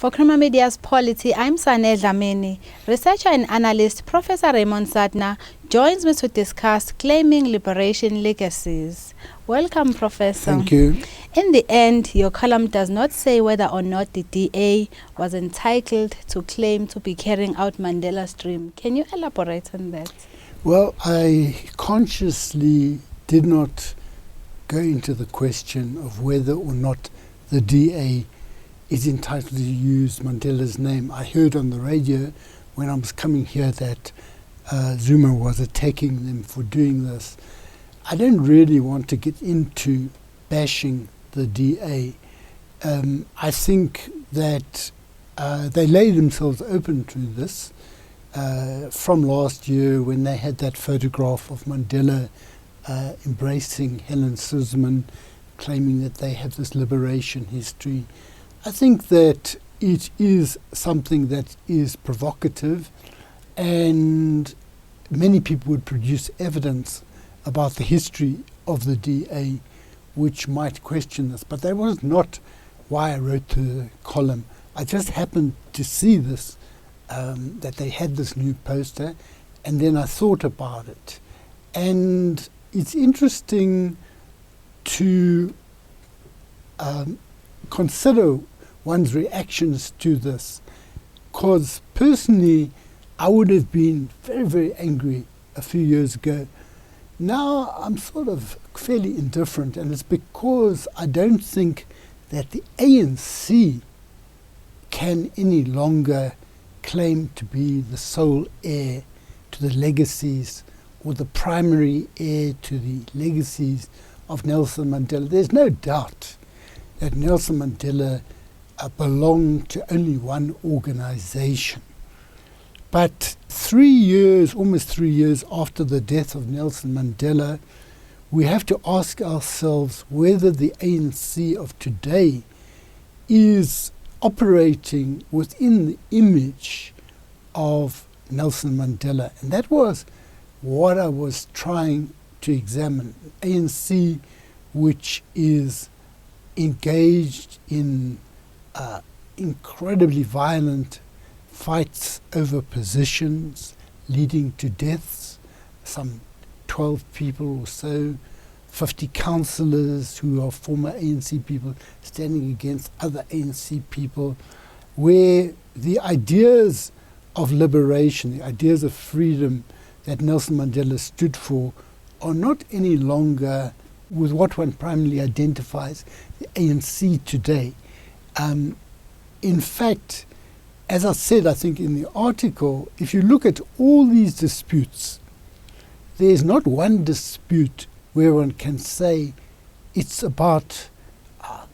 For Crema Media's Polity, I'm Sane Dhlamini. Researcher and analyst Professor Raymond Suttner joins me to discuss claiming liberation legacies. Welcome, Professor. Thank you. In the end, your column does not say whether or not the DA was entitled to claim to be carrying out Mandela's dream. Can you elaborate on that? Well, I consciously did not go into the question of whether or not the DA is entitled to use Mandela's name. I heard on the radio when I was coming here that Zuma was attacking them for doing this. I don't really want to get into bashing the DA. I think that they laid themselves open to this from last year when they had that photograph of Mandela embracing Helen Suzman, claiming that they have this liberation history. I think that it is something that is provocative, and many people would produce evidence about the history of the DA which might question this. But that was not why I wrote the column. I just happened to see this, that they had this new poster, and then I thought about it. And it's interesting to consider one's reactions to this, because personally I would have been very, very angry a few years ago. Now I'm sort of fairly indifferent, and it's because I don't think that the ANC can any longer claim to be the sole heir to the legacies or the primary heir to the legacies of Nelson Mandela. There's no doubt that Nelson Mandela belonged to only one organization. But almost 3 years after the death of Nelson Mandela, we have to ask ourselves whether the ANC of today is operating within the image of Nelson Mandela. And that was what I was trying to examine. ANC which is engaged in incredibly violent fights over positions leading to deaths, some 12 people or so, 50 councillors who are former ANC people standing against other ANC people, where the ideas of liberation, the ideas of freedom that Nelson Mandela stood for are not any longer with what one primarily identifies the ANC today. In fact, as I said, I think in the article, if you look at all these disputes, there's not one dispute where one can say it's about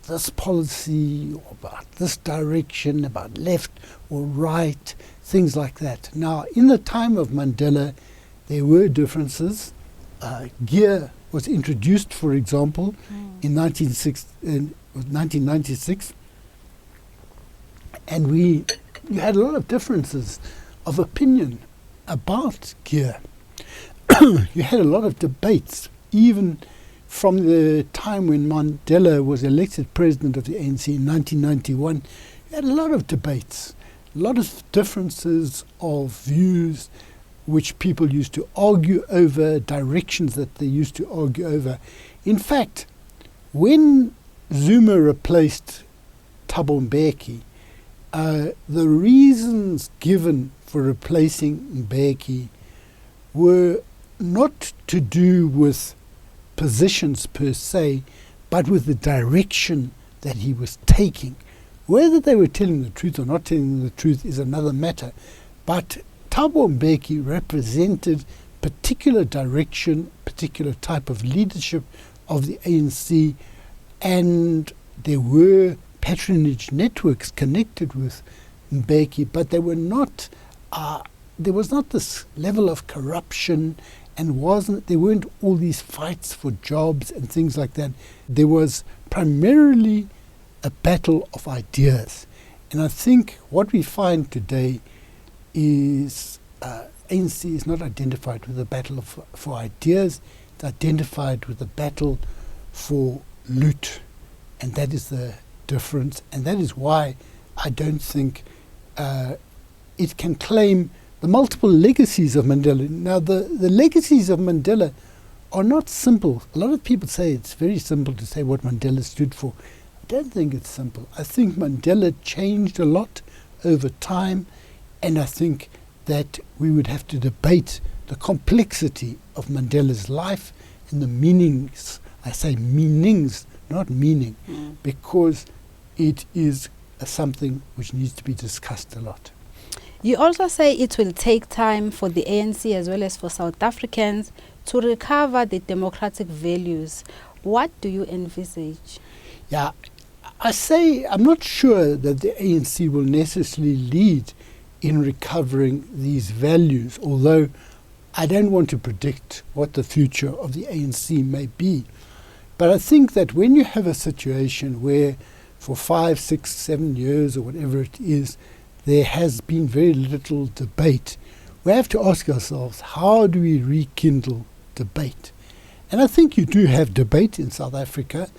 this policy or about this direction, about left or right, things like that. Now, in the time of Mandela, there were differences. Gear was introduced, for example, in 1996, and you had a lot of differences of opinion about gear. You had a lot of debates, even from the time when Mandela was elected president of the ANC in 1991. You had a lot of debates, a lot of differences of views, which people used to argue over, directions that they used to argue over. In fact, when Zuma replaced Thabo Mbeki, the reasons given for replacing Mbeki were not to do with positions per se, but with the direction that he was taking. Whether they were telling the truth or not telling the truth is another matter, but Thabo Mbeki represented particular direction, particular type of leadership of the ANC, and there were patronage networks connected with Mbeki, but they were not. There was not this level of corruption, and there weren't all these fights for jobs and things like that. There was primarily a battle of ideas, and I think what we find today is ANC is not identified with a battle for ideas. It's identified with a battle for loot, and that is the difference, and that is why I don't think it can claim the multiple legacies of Mandela. Now, the legacies of Mandela are not simple. A lot of people say it's very simple to say what Mandela stood for. I don't think it's simple. I think Mandela changed a lot over time, and I think that we would have to debate the complexity of Mandela's life and the meanings. I say meanings, not meaning, because it is something which needs to be discussed a lot. You also say it will take time for the ANC as well as for South Africans to recover the democratic values. What do you envisage? Yeah, I say I'm not sure that the ANC will necessarily lead in recovering these values, although I don't want to predict what the future of the ANC may be. But I think that when you have a situation where for 5, 6, 7 years or whatever it is, there has been very little debate, we have to ask ourselves, how do we rekindle debate? And I think you do have debate in South Africa,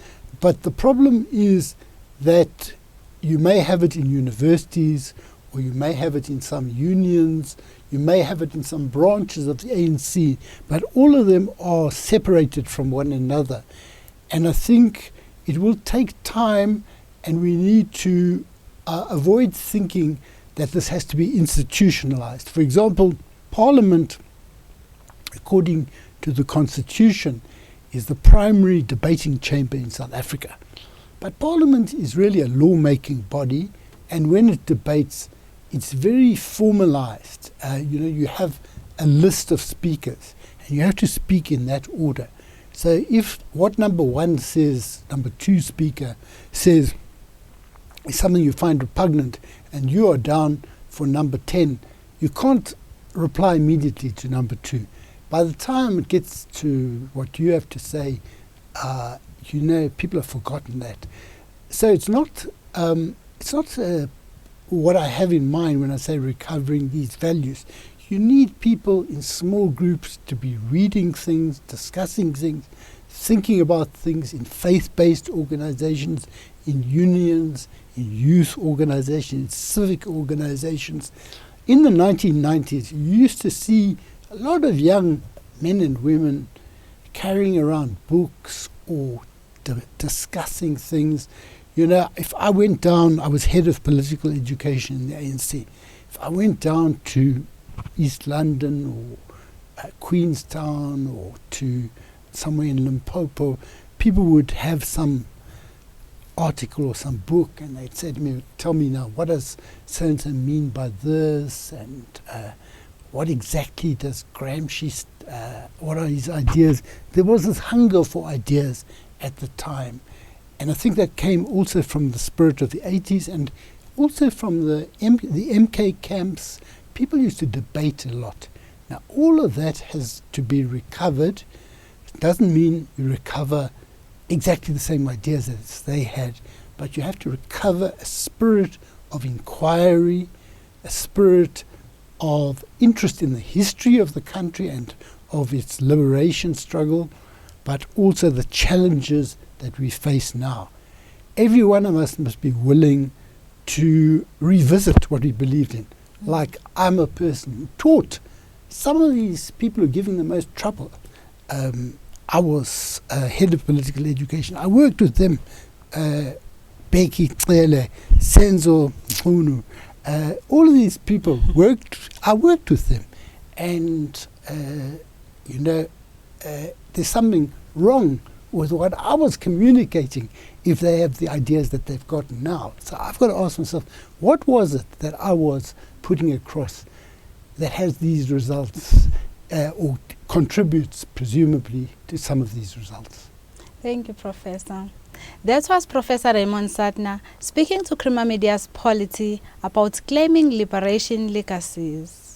but the problem is that you may have it in universities, or you may have it in some unions, you may have it in some branches of the ANC, but all of them are separated from one another. And I think it will take time, and we need to avoid thinking that this has to be institutionalized. For example, Parliament, according to the Constitution, is the primary debating chamber in South Africa. But Parliament is really a lawmaking body, and when it debates, it's very formalized. You have a list of speakers, and you have to speak in that order. So if what number one says, number two speaker says is something you find repugnant, and you are down for number 10, you can't reply immediately to number 2. By the time it gets to what you have to say, people have forgotten that. So it's not what I have in mind when I say recovering these values. You need people in small groups to be reading things, discussing things, thinking about things in faith-based organizations, in unions, in youth organizations, civic organizations. In the 1990s, you used to see a lot of young men and women carrying around books or discussing things. If I went down, I was head of political education in the ANC. If I went down to East London or Queenstown or to somewhere in Limpopo, people would have some article or some book, and they'd say to me, tell me now, what does so-and-so mean by this, and what exactly does Gramsci, what are his ideas? There was this hunger for ideas at the time, and I think that came also from the spirit of the 80s and also from the MK camps. People used to debate a lot. Now all of that has to be recovered. It doesn't mean you recover exactly the same ideas as they had, but you have to recover a spirit of inquiry, a spirit of interest in the history of the country and of its liberation struggle, but also the challenges that we face now. Every one of us must be willing to revisit what we believed in. Like, I'm a person who taught some of these people who are giving the most trouble. I was head of political education. I worked with them, Beki Cele, Senzo Munu, all of these people I worked with them. And, there's something wrong with what I was communicating if they have the ideas that they've got now. So I've got to ask myself, what was it that I was putting across that has these results or contributes presumably to some of these results? Thank you, Professor. That was Professor Raymond Suttner speaking to Creamer Media's Polity about claiming liberation legacies.